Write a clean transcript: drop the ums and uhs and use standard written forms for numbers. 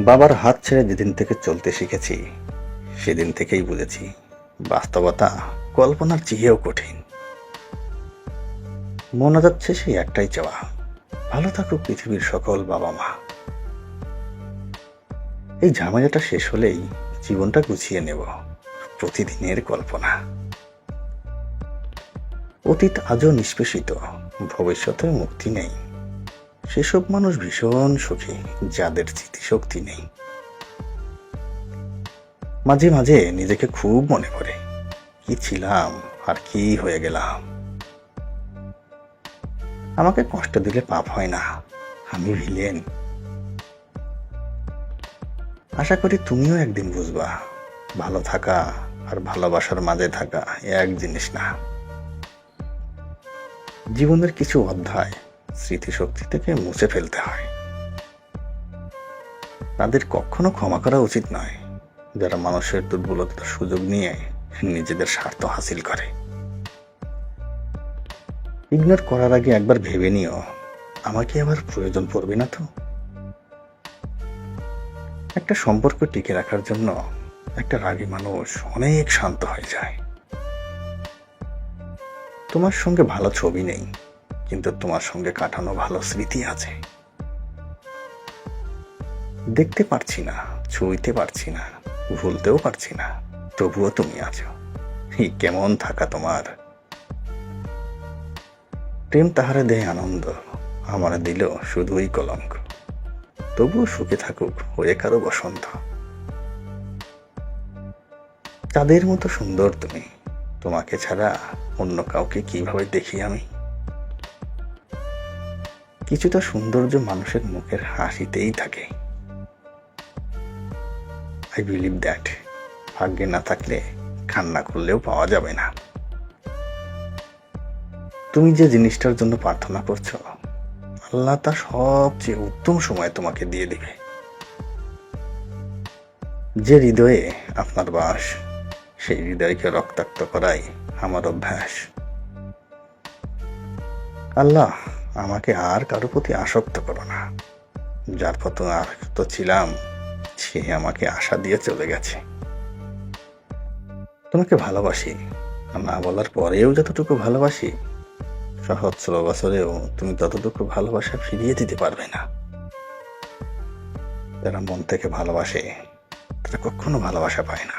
বাবার হাত ছেড়ে যেদিন থেকে চলতে শিখেছি সেদিন থেকেই বুঝেছি বাস্তবতা কল্পনার চেয়েও কঠিন। মনে যাচ্ছে সেই একটাই চাওয়া, ভালো থাকুক পৃথিবীর সকল বাবা মা। এই ঝামেলাটা শেষ হলেই জীবনটা গুছিয়ে নেব। প্রতিদিনের কল্পনা, অতীত আজও নিষ্পেষিত, ভবিষ্যতে মুক্তি নেই। সেসব মানুষ ভীষণ সুখী যাদের স্মৃতিশক্তি নেই। মাঝে মাঝে নিজেকে খুব মনে পড়ে, কি ছিলাম আর কি হয়ে গেলাম। আমাকে কষ্ট দিলে পাপ হয় না, আমি ভিলেন। আশা করি তুমিও একদিন বুঝবা, ভালো থাকা আর ভালোবাসার মাঝে থাকা এক জিনিস না। জীবনের কিছু অধ্যায় স্মৃতিশক্তি থেকে মুছে ফেলতে হয়। তাদের কখনো ক্ষমা করা উচিত নয় যারা মানুষের দুর্বলতার সুযোগ নিয়ে নিজেদের স্বার্থ হাসিল করে। ইগনোর করার আগে একবার ভেবে নিও, আমাকে আবার প্রয়োজন পড়বে না তো। একটা সম্পর্ক টিকে রাখার জন্য একটা রাগী মানুষ অনেক শান্ত হয়ে যায়। তোমার সঙ্গে ভালো ছবি নেই, কিন্তু তোমার সঙ্গে কাটানো ভালো স্মৃতি আছে। দেখতে পারছি না, ছুঁইতে পারছি না, ভুলতেও পারছি না, তবুও তুমি আছো। কেমন থাকা তোমার। প্রেম তাহারে দেয় আনন্দ, আমার দিল শুধুই কলঙ্ক। তবুও সুখে থাকুক হয়ে কারো বসন্ত। তাদের মতো সুন্দর তুমি, তোমাকে ছাড়া অন্য কাউকে কিভাবে দেখি আমি। কিছুটা সৌন্দর্য মানুষের মুখের হাসিতেই থাকে। আই বিলিভ দ্যাট ভাগ্যে না থাকলে কান্না করলেও পাওয়া যাবে না। তুমি যে জিনিসটার জন্য প্রার্থনা করছো, আল্লাহ তার সবচেয়ে উত্তম সময় তোমাকে দিয়ে দিবে। যে হৃদয়ে আপনার বাস, সেই হৃদয়কে রক্তাক্ত করাই আমার অভ্যাস। আল্লাহ আমাকে আর কারো প্রতি আসক্ত করো না। যার প্রতি আসক্ত ছিলাম সে আমাকে আশা দিয়ে চলে গেছে। তোমাকে ভালোবাসি, না বলার পরেও যতটুকু ভালোবাসি, সহস্র বছরেও তুমি ততটুকু ভালোবাসা ফিরিয়ে দিতে পারবে না। যারা মন থেকে ভালোবাসে তারা কখনো ভালোবাসা পায় না।